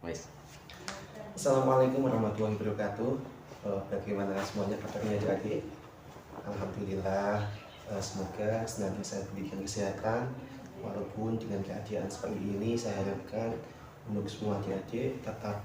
Wes. Assalamualaikum warahmatullahi wabarakatuh. Bagaimana semuanya kabarnya adik-adik? Alhamdulillah. Semoga senantiasa diberikan kesehatan. Walaupun dengan keadaan seperti ini, saya harapkan untuk semua adik-adik tetap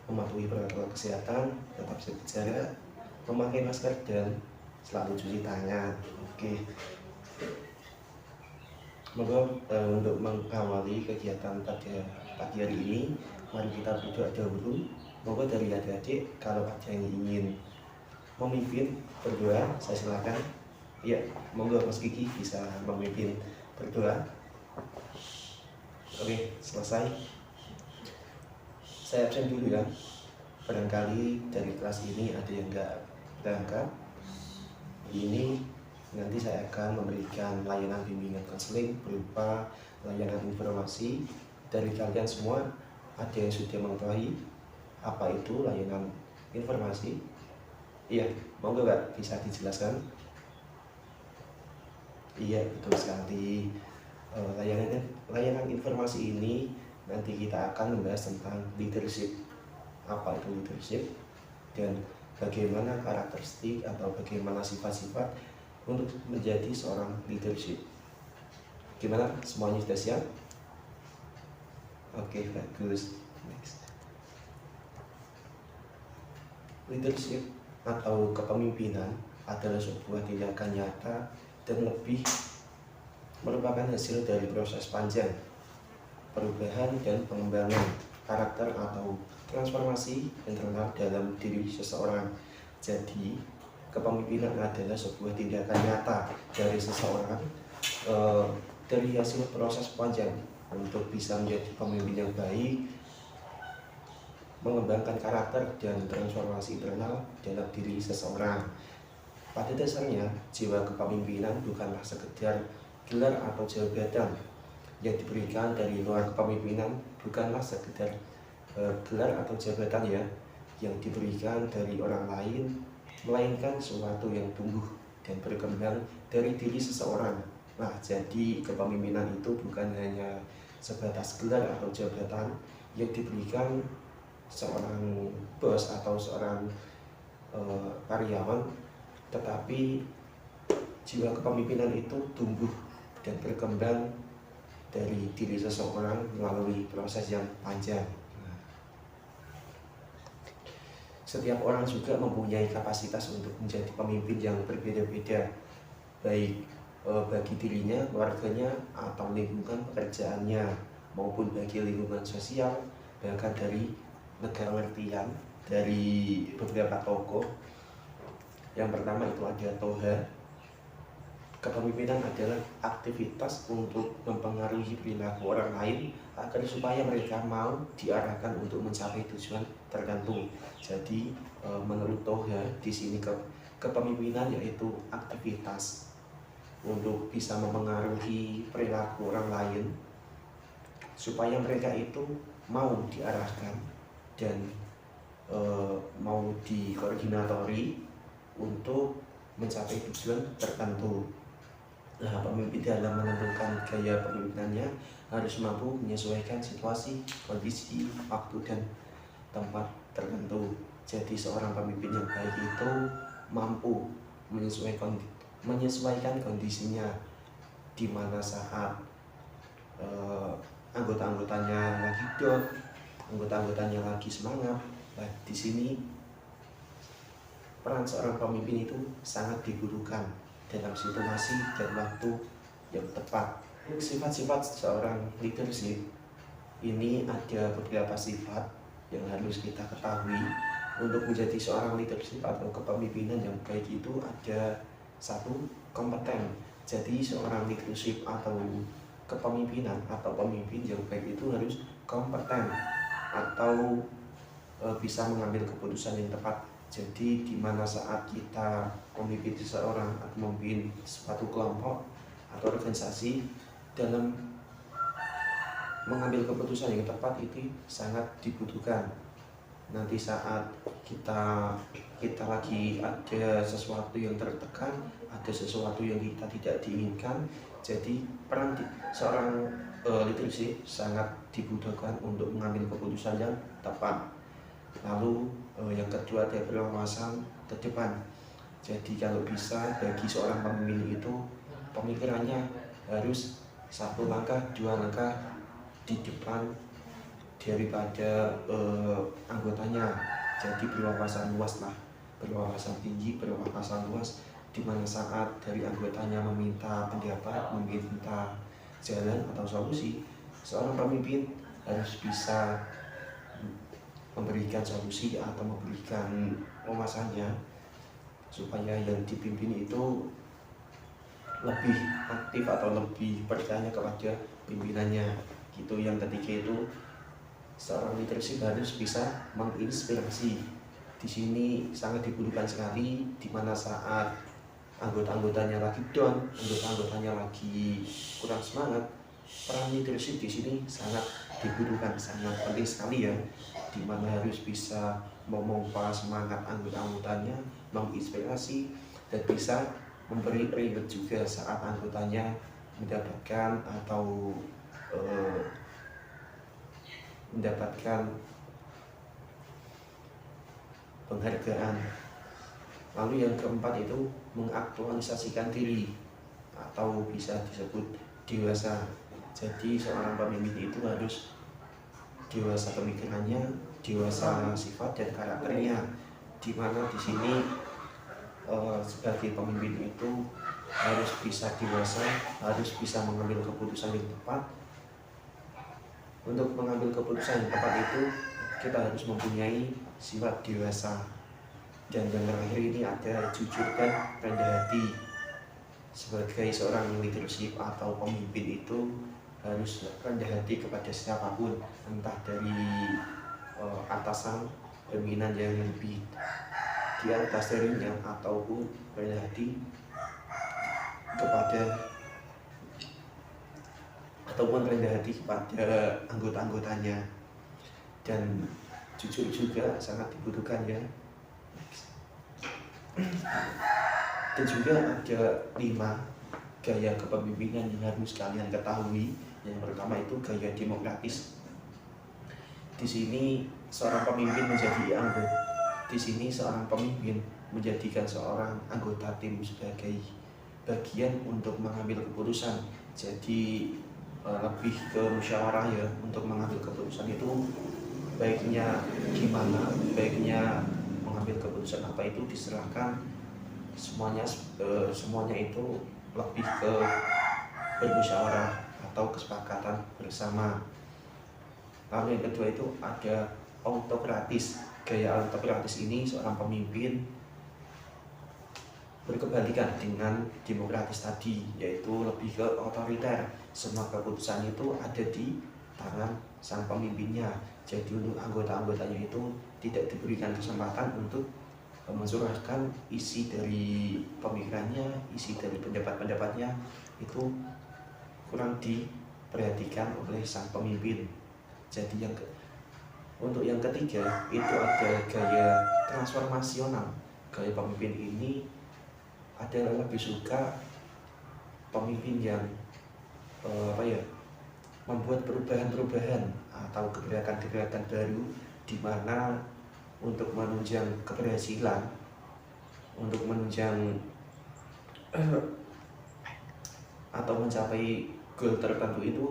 mematuhi protokol kesehatan, tetap jaga jarak, memakai masker dan selalu cuci tangan. Oke. Moga untuk mengawali kegiatan pada pagi hari ini, mari kita berdoa dahulu. Moga dari adik-adik, kalau ada yang ingin memimpin berdoa, saya silakan. Ya, moga Mas Kiki bisa memimpin berdoa. Oke, selesai. Saya absen dulu ya. Barangkali dari kelas ini ada yang nggak berangkat. Ini nanti saya akan memberikan layanan bimbingan konseling berupa layanan informasi dari kalian semua. Ada yang sudah mengetahui apa itu layanan informasi? Iya, monggo Kak, bisa dijelaskan? Iya, betul sekali. Layanan informasi ini nanti kita akan membahas tentang leadership. Apa itu leadership dan bagaimana karakteristik atau bagaimana sifat-sifat untuk menjadi seorang leadership. Gimana? Semuanya sudah siap? Oke, bagus. Next. Leadership atau kepemimpinan adalah sebuah tindakan nyata dan lebih merupakan hasil dari proses panjang perubahan dan pengembangan karakter atau transformasi internal dalam diri seseorang. Jadi, kepemimpinan adalah sebuah tindakan nyata dari seseorang dari hasil proses panjang untuk bisa menjadi pemimpin yang baik, mengembangkan karakter dan transformasi internal dalam diri seseorang. Pada dasarnya, jiwa kepemimpinan bukanlah sekedar gelar atau jabatan yang diberikan dari luar. Kepemimpinan bukanlah sekedar gelar atau jabatan ya yang diberikan dari orang lain, melainkan sesuatu yang tumbuh dan berkembang dari diri seseorang. Nah, jadi kepemimpinan itu bukan hanya sebatas gelar atau jabatan yang diberikan seorang bos atau seorang karyawan, tetapi jiwa kepemimpinan itu tumbuh dan berkembang dari diri seseorang melalui proses yang panjang. Setiap orang juga mempunyai kapasitas untuk menjadi pemimpin yang berbeda-beda, baik bagi dirinya, keluarganya, atau lingkungan pekerjaannya, maupun bagi lingkungan sosial, bahkan dari negara pengertian dari beberapa tokoh. Yang pertama itu ada Toha. Kepemimpinan adalah aktivitas untuk mempengaruhi perilaku orang lain agar supaya mereka mau diarahkan untuk mencapai tujuan tertentu. Jadi menurut Toha di sini kepemimpinan yaitu aktivitas untuk bisa mempengaruhi perilaku orang lain supaya mereka itu mau diarahkan dan mau dikoordinatori untuk mencapai tujuan tertentu. Nah, pemimpin dalam menentukan gaya pemimpinannya harus mampu menyesuaikan situasi, kondisi, waktu, dan tempat tertentu. Jadi seorang pemimpin yang baik itu mampu menyesuaikan kondisinya, di mana saat anggota-anggotanya lagi down, anggota-anggotanya lagi semangat. Nah, di sini peran seorang pemimpin itu sangat dibutuhkan dalam situasi dan waktu yang tepat. Sifat-sifat seorang leadership ini ada beberapa sifat yang harus kita ketahui untuk menjadi seorang leadership atau kepemimpinan yang baik. Itu ada satu, kompeten. Jadi seorang leadership atau kepemimpinan atau pemimpin yang baik itu harus kompeten atau bisa mengambil keputusan yang tepat. Jadi di mana saat kita memimpin seseorang atau memimpin suatu kelompok atau organisasi, dalam mengambil keputusan yang tepat itu sangat dibutuhkan. Nanti saat kita lagi ada sesuatu yang tertekan, ada sesuatu yang kita tidak diinginkan, jadi peran seorang leadership sangat dibutuhkan untuk mengambil keputusan yang tepat. Lalu yang kedua ada berwawasan ke depan. Jadi kalau bisa bagi seorang pemimpin itu pemikirannya harus satu langkah, dua langkah di depan daripada anggotanya. Jadi berwawasan luas lah, berwawasan tinggi, berwawasan luas, di mana saat dari anggotanya meminta pendapat, meminta jalan atau solusi, seorang pemimpin harus bisa memberikan solusi atau memberikan wawasannya supaya yang dipimpin itu lebih aktif atau lebih percaya kepada pimpinannya gitu. Yang ketiga itu seorang leadership harus bisa menginspirasi. Di sini sangat dibutuhkan sekali, di mana saat anggota-anggotanya lagi down, anggota-anggotanya lagi kurang semangat, peran leadership di sini sangat dibutuhkan, sangat penting sekali ya, di mana harus bisa memompa semangat anggota-anggotanya, menginspirasi, dan bisa memberi reward juga saat anggotanya mendapatkan atau mendapatkan penghargaan. Lalu yang keempat itu mengaktualisasikan diri atau bisa disebut dewasa. Jadi seorang pemimpin itu harus dewasa pemikirannya, dewasa sifat dan karakternya. Di mana di sini sebagai pemimpin itu harus bisa dewasa, harus bisa mengambil keputusan yang tepat. Untuk mengambil keputusan yang tepat itu kita harus mempunyai sifat dewasa. Dan yang terakhir ini ada jujur dan rendah hati. Sebagai seorang leadership atau pemimpin itu harus rendah hati kepada siapapun, entah dari atasan, pimpinan yang lebih di atas darinya, ataupun rendah hati kepada anggota-anggotanya. Dan jujur juga sangat dibutuhkan ya. Dan juga ada 5 gaya kepemimpinan yang harus kalian ketahui. Yang pertama itu gaya demokratis. Di sini seorang pemimpin menjadikan seorang anggota tim sebagai bagian untuk mengambil keputusan. Jadi lebih ke musyawarah ya, untuk mengambil keputusan itu baiknya gimana, baiknya mengambil keputusan apa itu diserahkan semuanya itu lebih ke bermusyawarah atau kesepakatan bersama. Lalu yang kedua itu ada autokratis. Gaya autokratis ini seorang pemimpin berkebalikan dengan demokratis tadi, yaitu lebih ke otoriter. Semua keputusan itu ada di tangan sang pemimpinnya. Jadi untuk anggota-anggotanya itu tidak diberikan kesempatan untuk mencurahkan isi dari pemikirannya, isi dari pendapat-pendapatnya, itu kurang diperhatikan oleh sang pemimpin. Jadi untuk yang ketiga itu ada gaya transformasional. Gaya pemimpin ini ada yang lebih suka pemimpin yang membuat perubahan-perubahan atau gerakan-gerakan baru, di mana untuk menunjang keberhasilan, untuk menunjang atau mencapai goal tertentu itu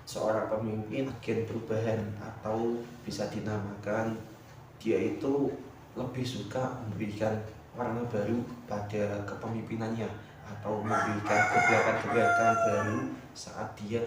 seorang pemimpin agen perubahan, atau bisa dinamakan dia itu lebih suka memberikan warna baru pada kepemimpinannya, atau memberikan gebrakan-gebrakan baru saat dia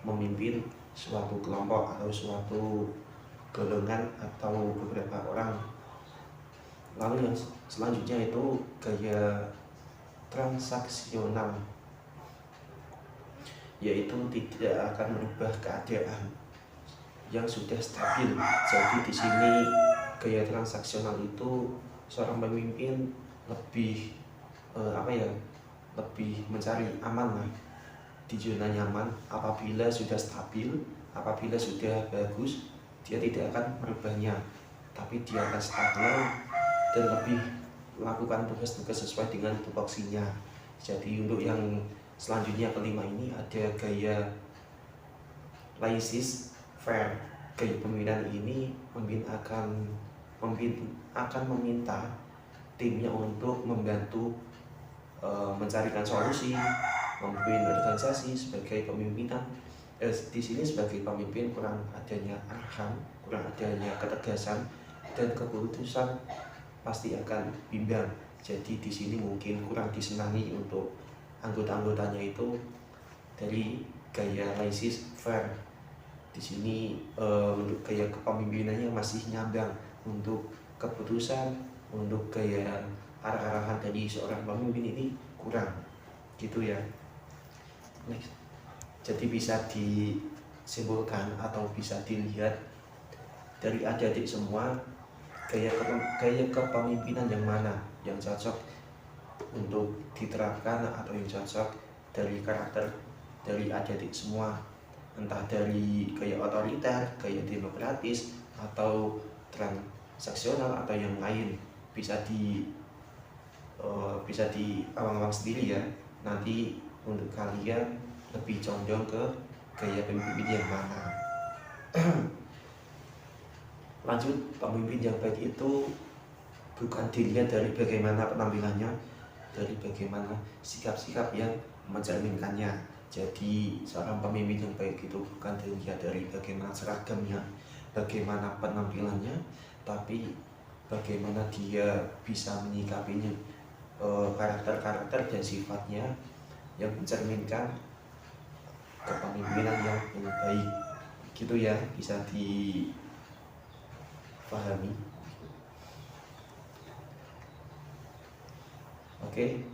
memimpin suatu kelompok atau suatu golongan atau beberapa orang. Lalu yang selanjutnya itu gaya transaksional, yaitu tidak akan merubah keadaan yang sudah stabil. Jadi di sini gaya transaksional itu seorang pemimpin lebih lebih mencari aman lah, di zona nyaman. Apabila sudah stabil, apabila sudah bagus, dia tidak akan merubahnya, tapi dia akan stagnan dan lebih melakukan tugas-tugas sesuai dengan tupoksinya. Jadi untuk yang selanjutnya kelima ini ada gaya laissez faire. Gaya pemimpinan ini akan meminta timnya untuk membantu mencarikan solusi, memimpin organisasi sebagai pemimpinan. Di sini sebagai pemimpin kurang adanya arahan, kurang adanya ketegasan, dan keputusan pasti akan bimbang. Jadi di sini mungkin kurang disenangi untuk anggota-anggotanya itu dari gaya laissez faire. Di sini untuk gaya kepemimpinannya masih nyambang, untuk keputusan, untuk gaya arah-arahan dari seorang pemimpin ini kurang, gitu ya. Next. Jadi bisa disimpulkan atau bisa dilihat dari adik-adik semua, gaya kepemimpinan yang mana yang cocok untuk diterapkan atau yang cocok dari karakter dari adik-adik semua, entah dari gaya otoriter, gaya demokratis, atau transaksional atau yang lain. Bisa di awang-awang sendiri ya. Nanti untuk kalian lebih condong ke gaya pemimpin yang mana. Lanjut, pemimpin yang baik itu bukan dilihat dari bagaimana penampilannya, dari bagaimana sikap-sikap yang mencerminkannya. Jadi seorang pemimpin yang baik itu bukan dilihat dari bagaimana seragamnya, bagaimana penampilannya, tapi bagaimana dia bisa menyikapinya, karakter-karakter dan sifatnya yang mencerminkan kepemimpinan yang baik, gitu ya. Bisa dipahami. Oke,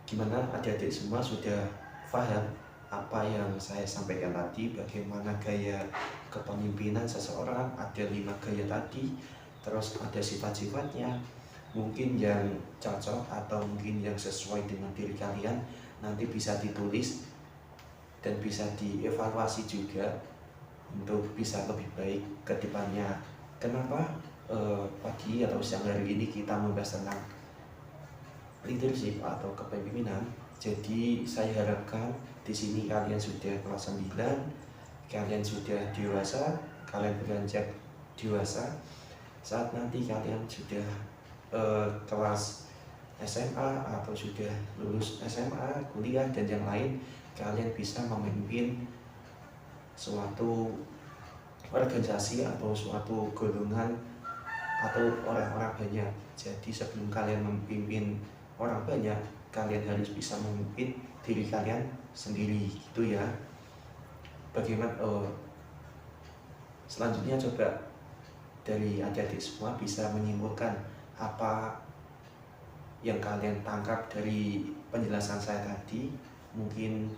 gimana adik-adik semua sudah paham apa yang saya sampaikan tadi, bagaimana gaya kepemimpinan seseorang? Ada 5 gaya tadi, terus ada sifat-sifatnya, mungkin yang cocok atau mungkin yang sesuai dengan diri kalian. Nanti bisa ditulis dan bisa dievaluasi juga untuk bisa lebih baik ke depannya. Kenapa pagi atau siang hari ini kita membahas tentang leadership atau kepemimpinan? Jadi saya harapkan di sini kalian sudah kelas 9, kalian sudah dewasa, kalian beranjak dewasa. Saat nanti kalian sudah kelas SMA atau sudah lulus SMA, kuliah dan yang lain, kalian bisa memimpin suatu organisasi atau suatu golongan atau orang-orang banyak. Jadi sebelum kalian memimpin orang banyak, kalian harus bisa memimpin diri kalian sendiri, gitu ya. Bagaimana selanjutnya, coba dari adik-adik semua bisa menyimpulkan apa yang kalian tangkap dari penjelasan saya tadi. Mungkin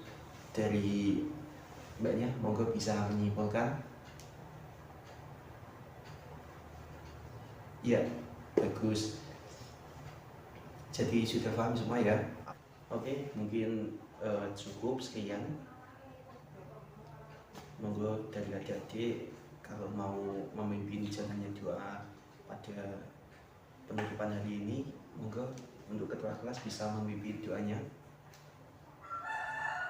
dari mbaknya, monggo bisa menyimpulkan. Ya, bagus. Jadi sudah paham semua ya. Oke, mungkin cukup sekian. Monggo dari adik-adik kalau mau memimpin jalannya doa pada penutupan hari ini, monggo untuk ketua kelas bisa memimpin doanya.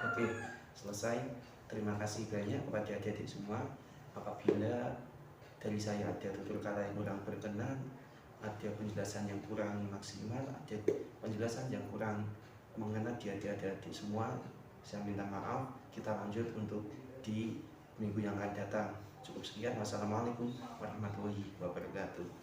Oke, selesai. Terima kasih banyak kepada adik-adik semua. Apabila dari saya ada tutur kata yang kurang berkenan, ada penjelasan yang kurang maksimal, ada penjelasan yang kurang mengena di adik-adik semua, saya minta maaf. Kita lanjut untuk di minggu yang akan datang. Cukup sekian. Wassalamualaikum warahmatullahi wabarakatuh.